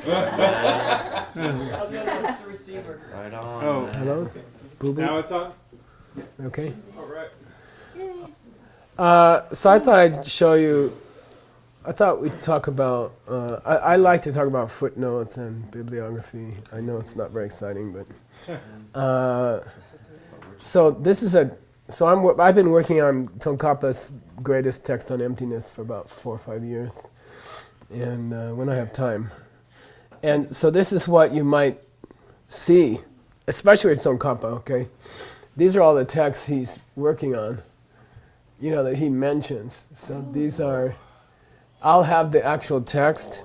Right on. Oh, Hello? Boo-boo? now it's on? Okay. All right. So I thought I'd show you, I thought we'd talk about, I like to talk about footnotes and bibliography. I know it's not very exciting, but. So this is I've been working on Tsongkhapa's greatest text on emptiness for about 4 or 5 years, and when I have time. And so this is what you might see, especially with Tsongkhapa, okay? These are all the texts he's working on, that he mentions. So these are, I'll have the actual text,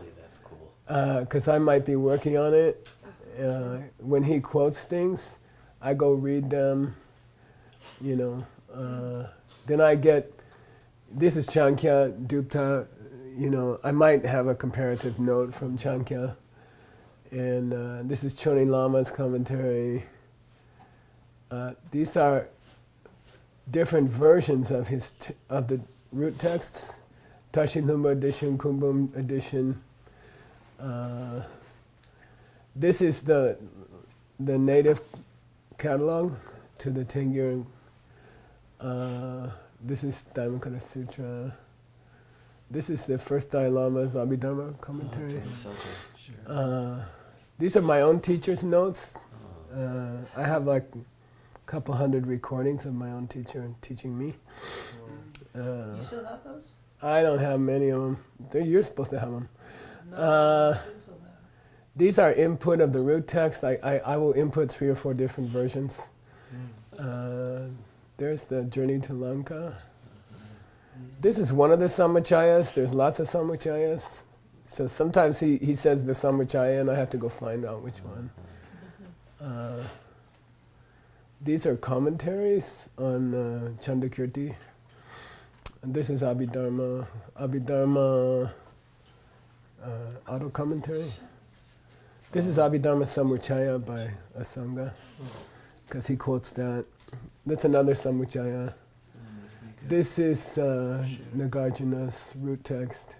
because I might be working on it. When he quotes things, I go read them, then I get, this is Chankya, Dupta, I might have a comparative note from Chankya. And this is Chonin Lama's commentary. These are different versions of of the root texts. Tashilumba edition, Kumbum edition. This is the native catalog to the Tengyur. This is Dhammakara Sutra. This is the first Dalai Lama's Abhidharma commentary. These are my own teacher's notes. I have like a couple hundred recordings of my own teacher teaching me. You still have those? I don't have many of them. You're supposed to have them. No, These are input of the root text. I will input 3 or 4 different versions. There's the Journey to Lanka. This is one of the Samachayas. There's lots of Samachayas. So sometimes he says the Samachaya and I have to go find out which one. These are commentaries on Chandakirti. And this is Abhidharma auto commentary. This is Abhidharma Samuchaya by Asanga, because he quotes that. That's another Samuchaya. This is Nagarjuna's root text.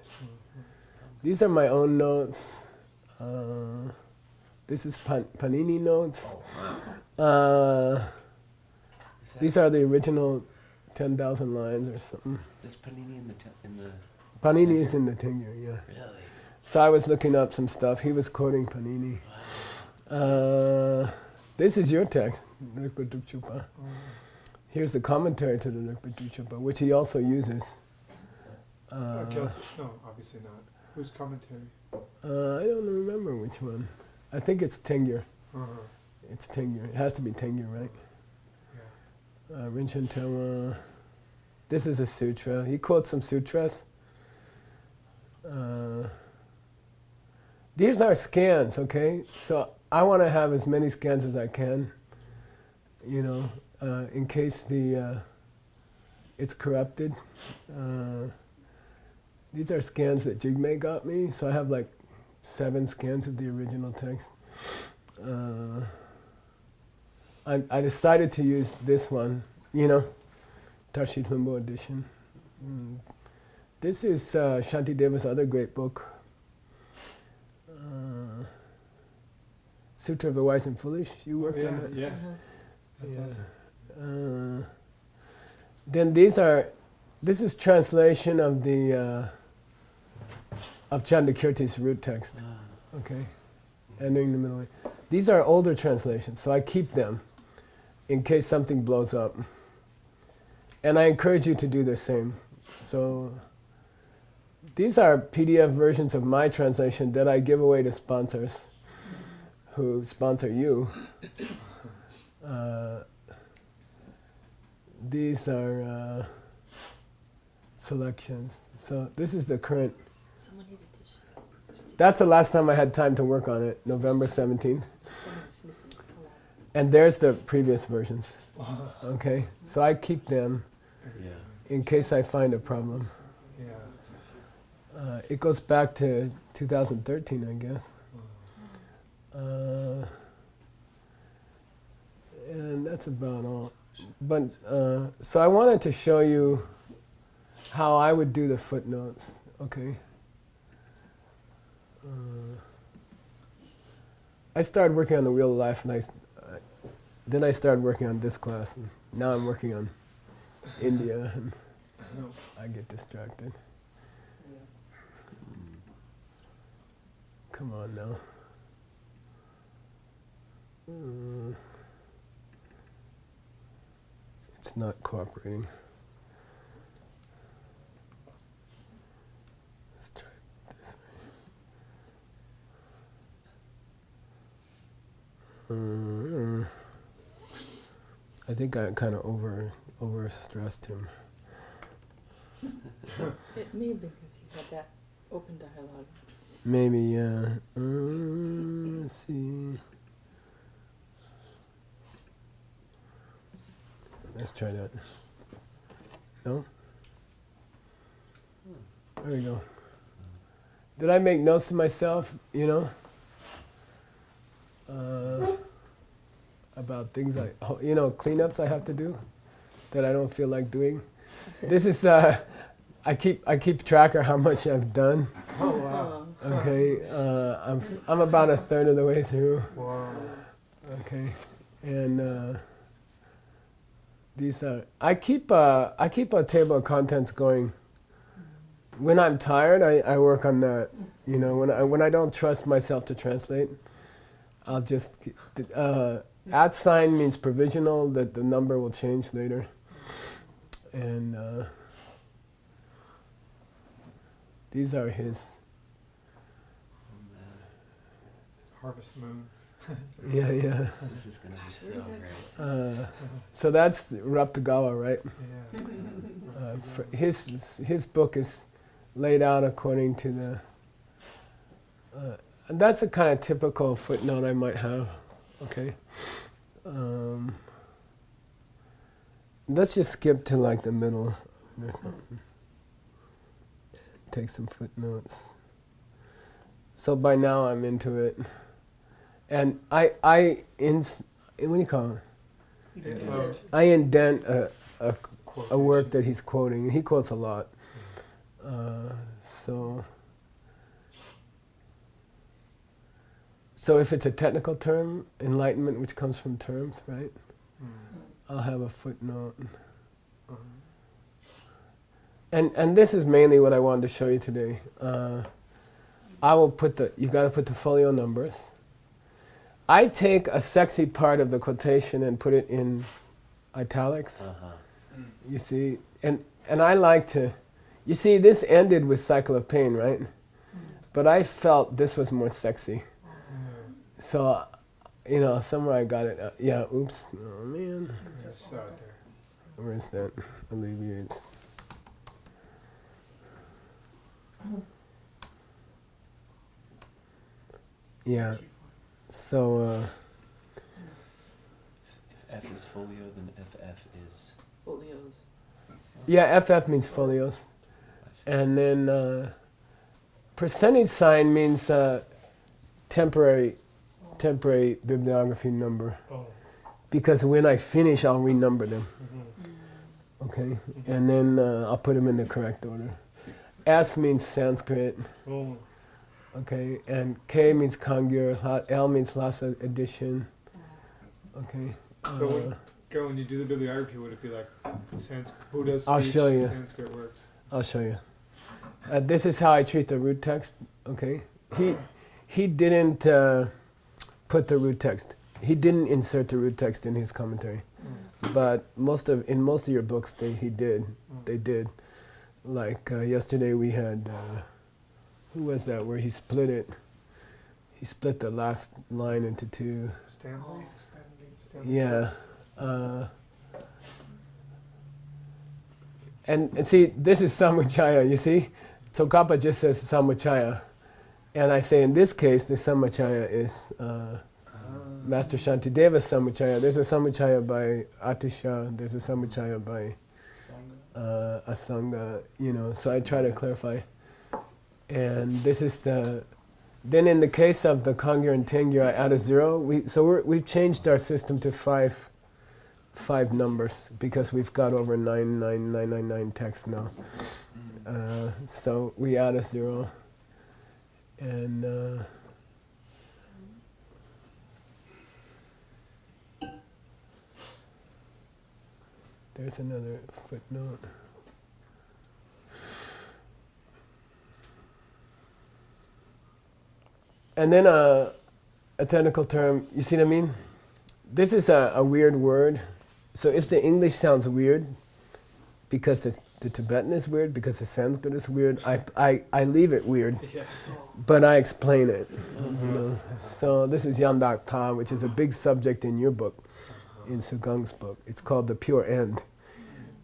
These are my own notes. This is Panini notes. These are the original 10,000 lines or something. Is this Panini in the Panini is in the Tengyur, yeah. Really? So I was looking up some stuff. He was quoting Panini. This is your text, Rikpa Drupchupa. Here's the commentary to the Rikpa Drupchupa, which he also uses. No, obviously not. Whose commentary? I don't remember which one. I think it's Tengyur. It's Tengyur. It has to be Tengyur, right? Yeah. Rinchen Tewa. This is a sutra. He quotes some sutras. These are scans, okay? So I want to have as many scans as I can, in case it's corrupted. These are scans that Jigme got me, so I have like 7 scans of the original text. I decided to use this one, Tashit Lumbo edition. This is Shantideva's other great book, Sutra of the Wise and Foolish. You worked on that? Yeah. That's awesome. Then this is translation of the of Chandakirti's root text. Okay, entering the middle way. These are older translations, so I keep them in case something blows up. And I encourage you to do the same. So these are PDF versions of my translation that I give away to sponsors who sponsor you. These are selections. So this is the current. That's the last time I had time to work on it, November 17th. And there's the previous versions. Okay? So I keep them in case I find a problem. Yeah. It goes back to 2013, I guess. And that's about all. But so I wanted to show you how I would do the footnotes. Okay. I started working on the Wheel of Life, and then I started working on this class, and now I'm working on India, and I get distracted. Come on now. It's not cooperating. Let's try it this way. I think I kind of over stressed him. It may be because you had that open dialogue. Maybe, yeah. Let's see. Let's try that. No? There we go. Did I make notes to myself, about things cleanups I have to do that I don't feel like doing? This is, I keep track of how much I've done. Oh, wow. Okay, I'm about a third of the way through. Wow. Okay, and these are I keep a table of contents going. When I'm tired, I work on that. When I don't trust myself to translate, I'll just @ sign means provisional, that the number will change later, and these are his. Harvest Moon. Yeah. This is gonna be so great. So that's Raptagawa, right? Yeah. His book is laid out according to the. And that's a kind of typical footnote I might have. Okay. Let's just skip to like the middle or something. Take some footnotes. So by now I'm into it. And what do you call it? I indent a work that he's quoting. He quotes a lot. So if it's a technical term, enlightenment, which comes from terms, right? I'll have a footnote. And this is mainly what I wanted to show you today. I will you got to put the folio numbers. I take a sexy part of the quotation and put it in italics. You see, and I like to. You see, this ended with Cycle of Pain, right? But I felt this was more sexy. So, somewhere I got it. Yeah. Oops. Oh man. Just saw it there. Where is that? Alleviates. Yeah. So. If F is folio, then FF is. Folios. Yeah, FF means folios. And then percentage sign means temporary bibliography number. Oh. Because when I finish, I'll renumber them. Okay? And then I'll put them in the correct order. S means Sanskrit. Oh. Okay? And K means Kangyur. L means Lhasa edition. Okay? So when you do the bibliography, would it be like Buddha's I'll speech, show you. Sanskrit works? I'll show you. This is how I treat the root text. Okay? He didn't put the root text. He didn't insert the root text in his commentary. But in most of your books, he did. They did. Like yesterday we had, who was that, where he split it? He split the last line into two. Stanley? Yeah. And see, this is Samuchaya, you see? Tsongkhapa just says Samuchaya. And I say in this case, the Samuchaya is Master Shantideva's Samuchaya. There's a Samuchaya by Atisha, there's a Samuchaya by Asanga, so I try to clarify. And this is then in the case of the Kangyur and Tengyur, I add a 0. We've changed our system to five numbers because we've got over 99999 texts now. So we add a 0. And There's another footnote. And then a technical term, you see what I mean? This is a weird word. So if the English sounds weird, because the Tibetan is weird, because the Sanskrit is weird, I leave it weird, Yeah. but I explain it. You know? So this is Yandak Ta, which is a big subject in your book, in Sugang's book. It's called The Pure End.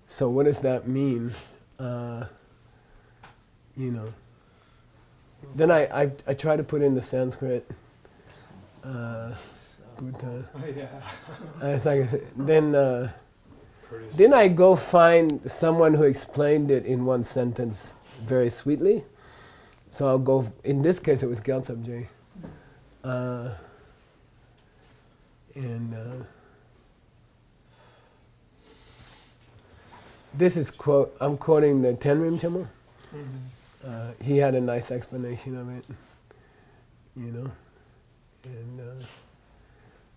So what does that mean? You know. Then I try to put in the Sanskrit. Buddha. Oh, yeah. It's like, then Pretty I go find someone who explained it in one sentence very sweetly. So I'll go. In this case, it was Gyaltsab J. This is quote. I'm quoting the Tenrim Chama. He had a nice explanation of it. You know, and.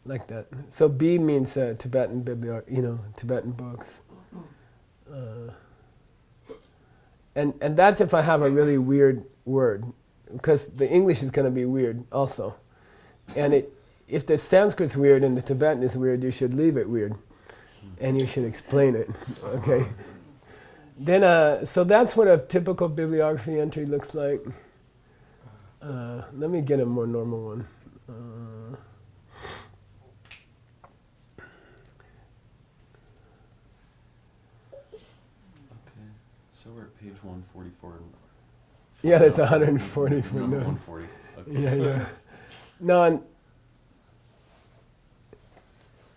Like that. So B means Tibetan bibliography, you know, Tibetan books. And that's if I have a really weird word, because the English is going to be weird also. And if the Sanskrit's weird and the Tibetan is weird, you should leave it weird. And you should explain it, okay? Then, so that's what a typical bibliography entry looks like. Let me get a more normal one. So we're at page 144. Yeah, there's 140 footnotes. 140. Okay. Yeah, yeah. No, and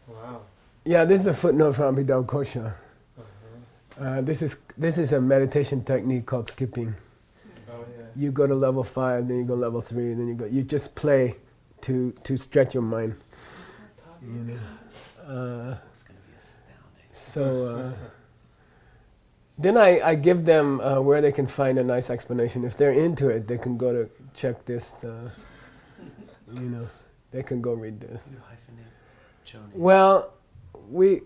Wow. yeah, this is a footnote from Abhidharma Kosha. Uh-huh. This is a meditation technique called skipping. Oh, yeah. You go to level 5, then you go level 3, and then you go. You just play to stretch your mind. You know. It's going to be astounding. So then I give them where they can find a nice explanation. If they're into it, they can go to check this. You know, they can go read this. You hyphenate Joni. Well, we're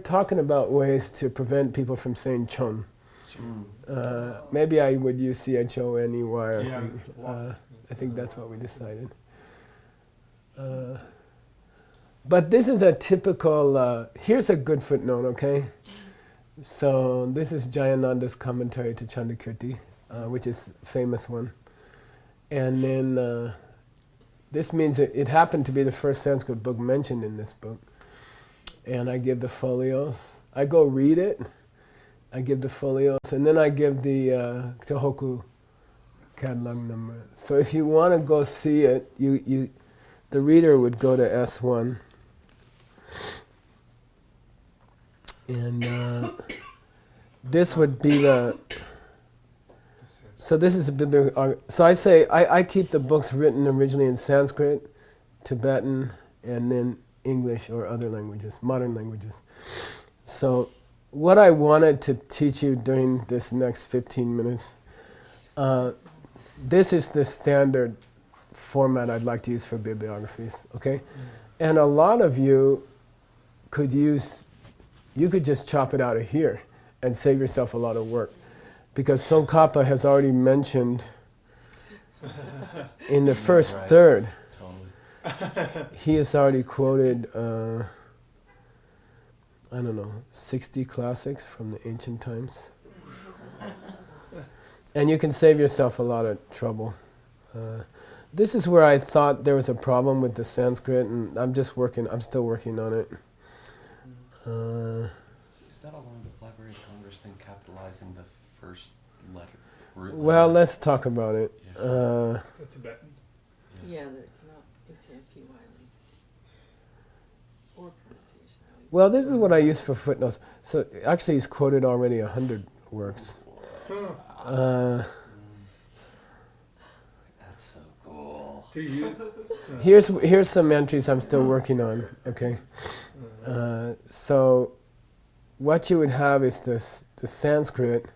talking about ways to prevent people from saying chon. Maybe I would use CHONEY. Yeah. I think that's what we decided. But this is a typical. Here's a good footnote, okay? So this is Jayananda's commentary to Chandakirti, which is a famous one. And then this means it happened to be the first Sanskrit book mentioned in this book. And I give the folios. I go read it. I give the folios. And then I give the Tohoku catalog number. So if you want to go see it, the reader would go to S1. And this would be so this is a bibliography. So I say, I keep the books written originally in Sanskrit, Tibetan, and then English or other languages, modern languages. So what I wanted to teach you during this next 15 minutes, this is the standard format I'd like to use for bibliographies, okay? And a lot of you could just chop it out of here and save yourself a lot of work. Because Tsongkhapa has already mentioned in the first Right. third, Totally. he has already quoted, 60 classics from the ancient times. And you can save yourself a lot of trouble. This is where I thought there was a problem with the Sanskrit, and I'm still working on it. So is that along the Library of Congress thing, capitalizing the first letter? Well, let's talk about it. Yeah. The Tibetan. Yeah, that's not ACIP widely. Or pronunciation. Well, this is what I use for footnotes. So actually, he's quoted already 100 works. Huh. That's so cool. Do you? Here's some entries I'm still working on. Okay. So what you would have is the Sanskrit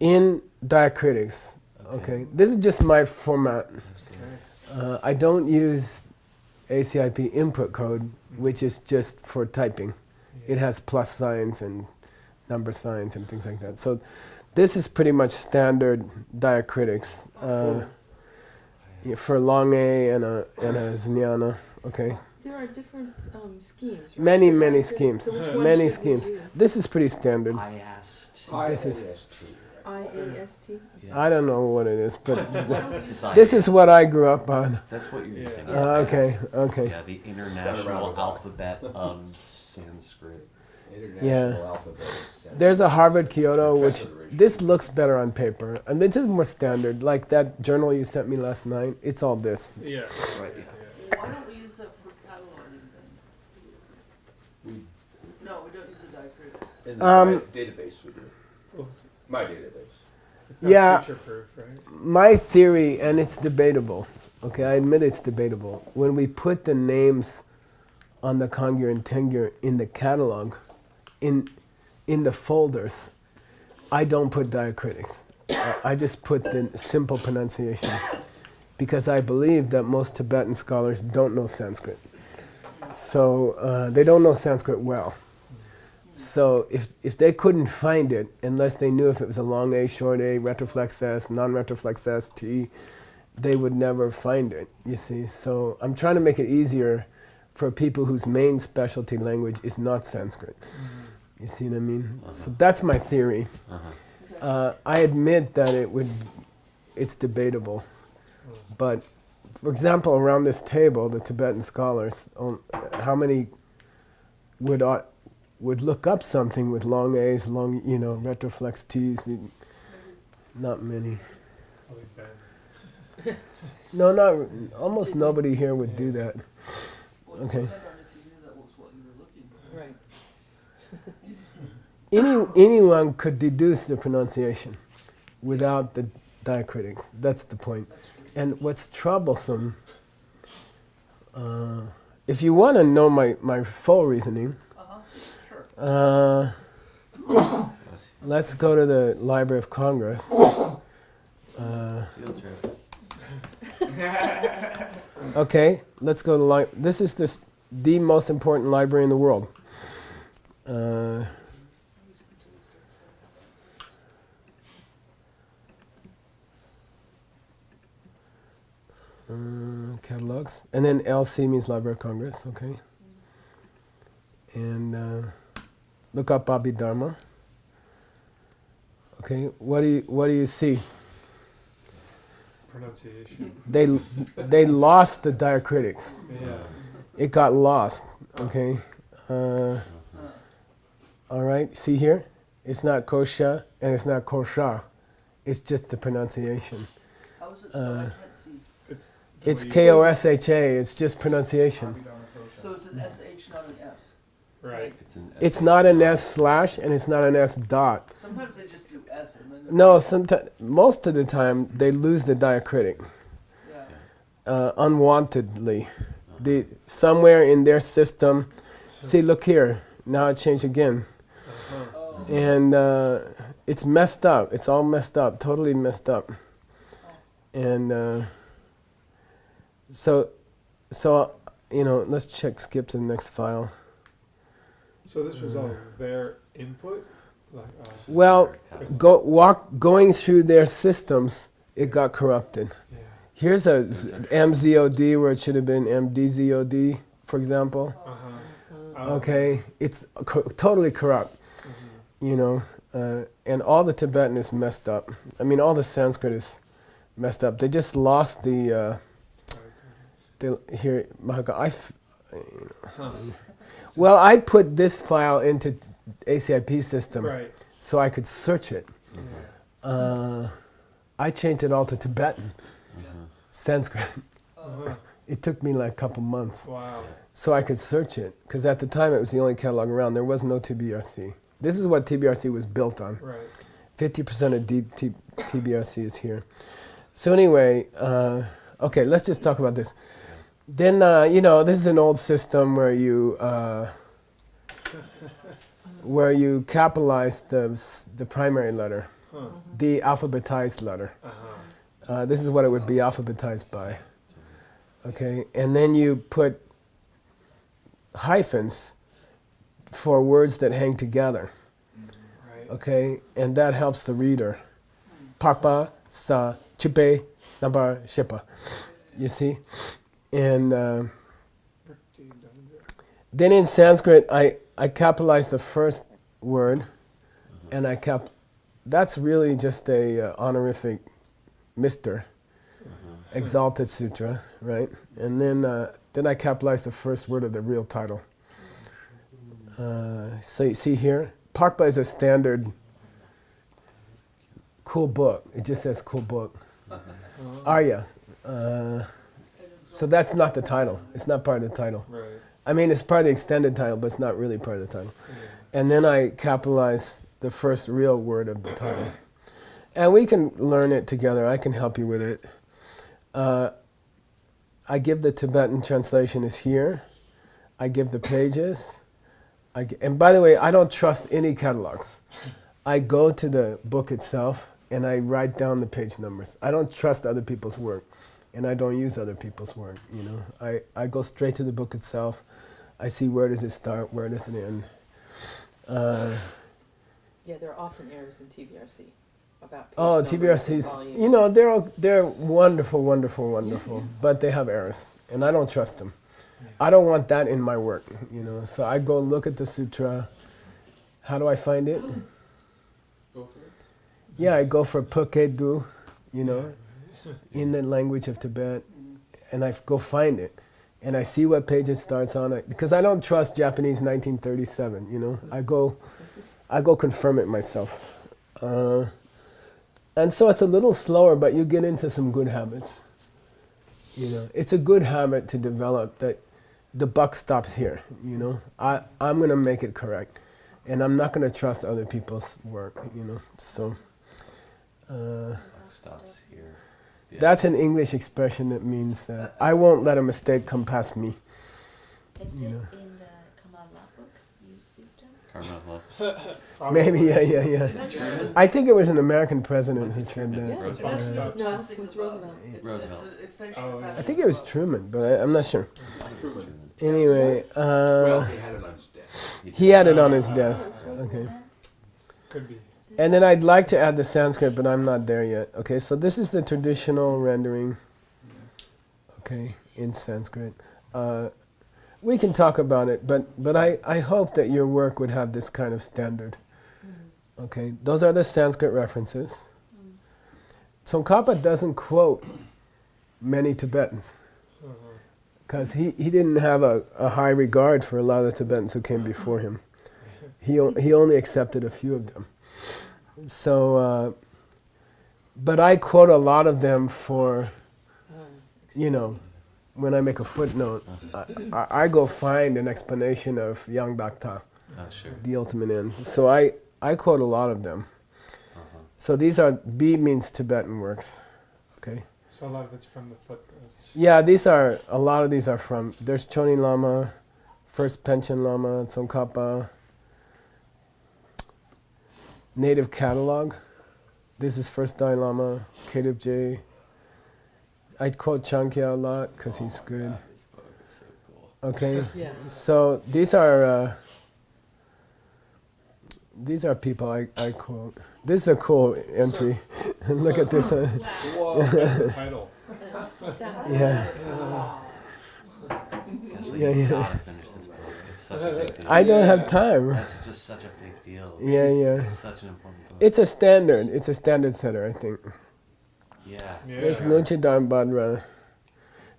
in diacritics. Okay. This is just my format. I don't use ACIP input code, which is just for typing. It has plus signs and number signs and things like that. So this is pretty much standard diacritics for long A and a jnana. Okay. There are different schemes, right? Many, For many diacritics. schemes. So which one Many should we schemes. use? This is pretty standard. IAST. This is- IAST? Yeah. I don't know what it is, but It's this is IAST. what I grew up on. That's what you're Yeah. using. Okay, okay. Yeah, the International Alphabet of Sanskrit. Yeah. There's a Harvard Kyoto, which this looks better on paper, and this is more standard. Like that journal you sent me last night, it's all this. Yeah. Right, yeah. Why don't we use that for cataloging then? No, we don't use the diacritics. In the database we do. Well, My database. it's not Yeah. future-proof, right? My theory, and it's debatable, okay, I admit it's debatable. When we put the names on the Kongyur and Tengyur in the catalog, in the folders, I don't put diacritics. I just put the simple pronunciation because I believe that most Tibetan scholars don't know Sanskrit. So they don't know Sanskrit well. So if they couldn't find it, unless they knew if it was a long A, short A, retroflex S, non-retroflex S, T, they would never find it, you see. So I'm trying to make it easier for people whose main specialty language is not Sanskrit. You see what I mean? So that's my theory. I admit that it's debatable. But, for example, around this table, the Tibetan scholars, how many would look up something with long A's, long, retroflex T's? Not many. Probably Ben. No, almost nobody here would do that. Well, it Okay. depends on if you knew that was what you were looking for. Right. Anyone could deduce the pronunciation without the diacritics. That's the point. And what's troublesome, if you want to know my full reasoning, Sure. let's go to the Library of Congress. Field trip. Okay, let's go to this is the most important library in the world. Catalogs, and then LC means Library of Congress. Okay, and look up Abhidharma. Okay, what do you see? Pronunciation. They lost the diacritics. Yeah. It got lost. Okay. All right. See here, it's not kosha and it's not kosha. It's just the pronunciation. How is it spelled? I can't see. It's K-O-S-H-A. It's just pronunciation. So it's an SH, not an S. Right. It's not an S slash and it's not an S dot. Sometimes they just do S and then. No, most of the time they lose the diacritic Yeah. unwantedly. Somewhere in their system. See, look here. Now it changed again, Oh. and it's messed up. It's all messed up. Totally messed up. And so let's skip to the next file. So this was all their input? Like, Well, going through their systems, it got corrupted. yeah. Here's a MZOD where it should have been MDZOD, for example. Okay, it's totally corrupt, and all the Tibetan is messed up. I mean, all the Sanskrit is messed up. They just lost here, Mahaka. Well, I put this file into ACIP system Right. so I could search it. I changed it all to Tibetan, Sanskrit. It took me like a couple months. Wow. So I could search it, because at the time it was the only catalog around. There was no TBRC. This is what TBRC was built on. Right. 50% of TBRC is here. So anyway, okay, let's just talk about this. Then, this is an old system where you capitalize the primary letter, the alphabetized letter. This is what it would be alphabetized by. Okay, and then you put hyphens for words that hang together. Right. Okay, and that helps the reader. Pakpa, sa, chupe, nambar, shepa. You see? And then in Sanskrit, I capitalize the first word, and that's really just a honorific Mr. Exalted Sutra, right? And then I capitalize the first word of the real title. See here? Pakpa is a standard cool book. It just says cool book. Arya. So that's not the title. It's not part of the title. Right. I mean, it's part of the extended title, but it's not really part of the title. And then I capitalize the first real word of the title. And we can learn it together. I can help you with it. I give the Tibetan translation is here. I give the pages. And by the way, I don't trust any catalogs. I go to the book itself and I write down the page numbers. I don't trust other people's work, and I don't use other people's work. You know, I go straight to the book itself. I see where does it start, where does it end. Yeah, there are often errors in TBRC about page Oh, numbers and TBRC's, volumes. you know, they're wonderful, wonderful, wonderful, but they have errors, and I don't trust them. I don't want that in my work, you know. So I go look at the sutra. How do I find it? Go for it. Yeah, I go for Pukedu, you know, in the language of Tibet, and I go find it, and I see what page it starts on. Because I don't trust Japanese 1937, you know. I go confirm it myself. And so it's a little slower, but you get into some good habits. You know, it's a good habit to develop that the buck stops here, you know. I'm going to make it correct, and I'm not going to trust other people's work, you know. So Stops here. Yeah. that's an English expression that means that I won't let a mistake come past me. Is You it know. in the Kamala book used wisdom? Carmel. Maybe, yeah. I think it was an American president who said Yeah, that. Roosevelt. no, it was Roosevelt. Roosevelt. It's an extension Oh, of yeah. that. I think it was Truman, but I'm not sure. Truman. Anyway, Well, he had it on his desk. he had it on his desk. Okay. Could be. And then I'd like to add the Sanskrit, but I'm not there yet. Okay, so this is the traditional rendering. Okay, in Sanskrit. We can talk about it, but I hope that your work would have this kind of standard. Okay, those are the Sanskrit references. Tsongkhapa doesn't quote many Tibetans because he didn't have a high regard for a lot of the Tibetans who came before him. He only accepted a few of them. So, but I quote a lot of them for, you know, when I make a footnote, I go find an explanation of Yang Dakta, Oh, sure. the ultimate end. So I quote a lot of them. So these are, B means Tibetan works, okay? So a lot of it's from the footnotes. Yeah, a lot of these are from, there's Choni Lama, First Pension Lama, Tsongkhapa, Native Catalog. This is First Dalai Lama, Kedub J. I'd quote Chankya a lot because he's good. This book is so cool. Okay, Yeah. so these are people I quote. This is a cool entry. Look at this. Whoa, that's the title. Yeah, Actually, Yeah, you yeah. gotta finish this book. It's such a big deal. I don't have time. That's just such a big deal. Yeah. It's such an important book. It's a standard. It's a standard setter, I think. Yeah. Yeah. There's Munchi Dharmbhadra.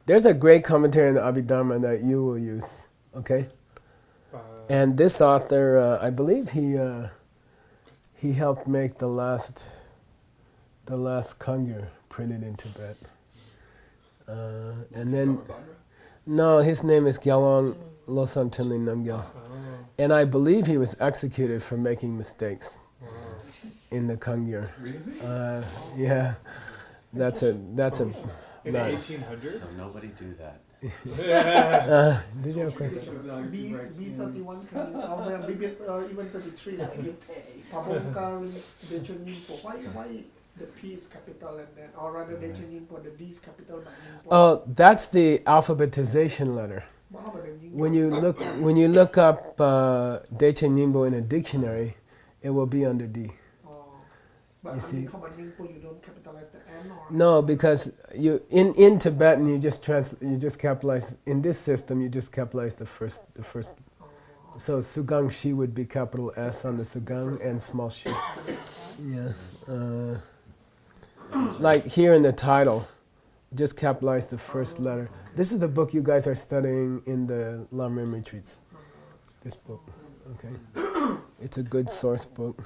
There's a great commentary on the Abhidharma that you will use. Okay. And this author, I believe he helped make the last Kangyur printed in Tibet. And then, no, his name is Gyalwang Losam Tenlin Namgyal. And I believe he was executed for making mistakes in the Kangyur. Really? Yeah, that's a In the nice. 1800s? So nobody do that. Did you okay? B31 can maybe even 33 like Pabongkari Benjamin why the P is capital and then, or rather they change Ningpo, the D is capital but Ningpo. Oh, that's the alphabetization letter. But how about the Ningpo? When you look up Deche Nimbo in a dictionary, it will be under D. Oh. But You I mean, see. how about Ningpo, you don't capitalize the N or? No, because you in Tibetan you just capitalize in this system you just capitalize the first. Oh. So Sugang Shi would be capital S on the Sugang and small Shi. Yeah. Like here in the title, just capitalize the first letter. This is the book you guys are studying in the Lamrim retreats. This book, okay. It's a good source book.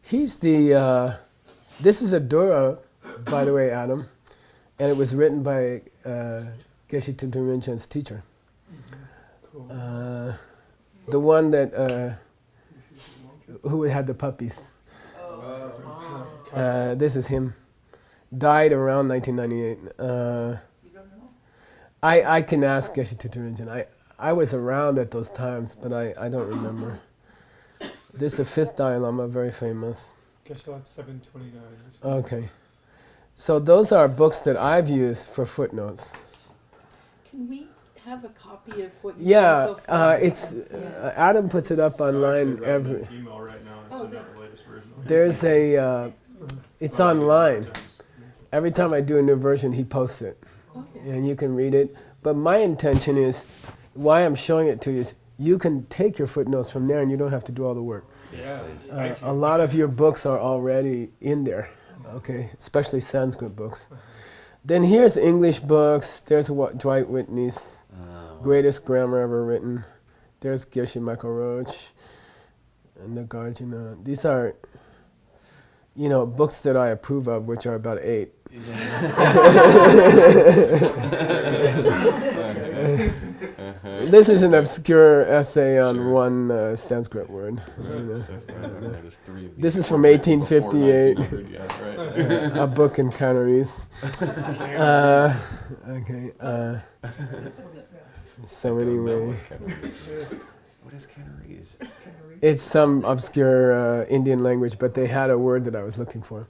He's the. This is a Dura, by the way, Adam, and it was written by Geshe Thupten Rinpoche's teacher. Cool. The one that who had the puppies. This is him. Died around 1998. You don't know? I can ask Geshe Thupten Rinpoche. I was around at those times, but I don't remember. This is the fifth Dalai Lama, very famous. Geshe-la 729. Okay. So those are books that I've used for footnotes. Can we have a copy of what you've Yeah, done so far? it's Yeah. Adam puts it up online Actually, every. writing an email right now and Oh, send out the latest version. There's a. It's online. Every time I do a new version, he posts it, Okay. and you can read it. But my intention is, why I'm showing it to you is, you can take your footnotes from there, and you don't have to do all the work. Yeah. A lot of your books are already in there, okay, especially Sanskrit books. Then here's English books. There's Dwight Whitney's greatest grammar ever written. There's Geshe Michael Roach and Nagarjuna. These are, books that I approve of, which are about 8. This is an obscure essay on one Sanskrit word. This is from 1858. A book in Canarese. Okay. So anyway, What is Canarese? it's some obscure Indian language, but they had a word that I was looking for.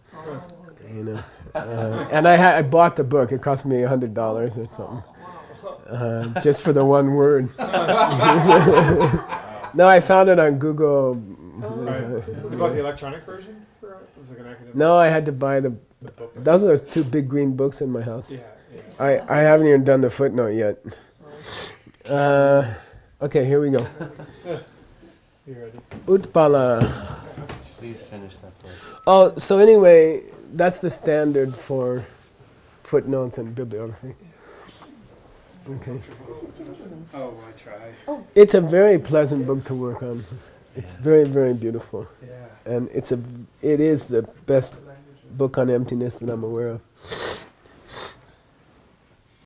And I bought the book. It cost me $100 or something. Just for the one word. No, I found it on Google. Right. You bought the electronic version for it? It was like an academic No, I had to buy the. book. Those are those 2 big green books in my house. Yeah. I haven't even done the footnote yet. Okay, here we go. You ready? Utpala. Please finish that book. Oh, so anyway, that's the standard for footnotes and bibliography. Okay. Oh, I try. It's a very pleasant book to work on. It's very, very beautiful. Yeah. And it is the best book on emptiness that I'm aware of.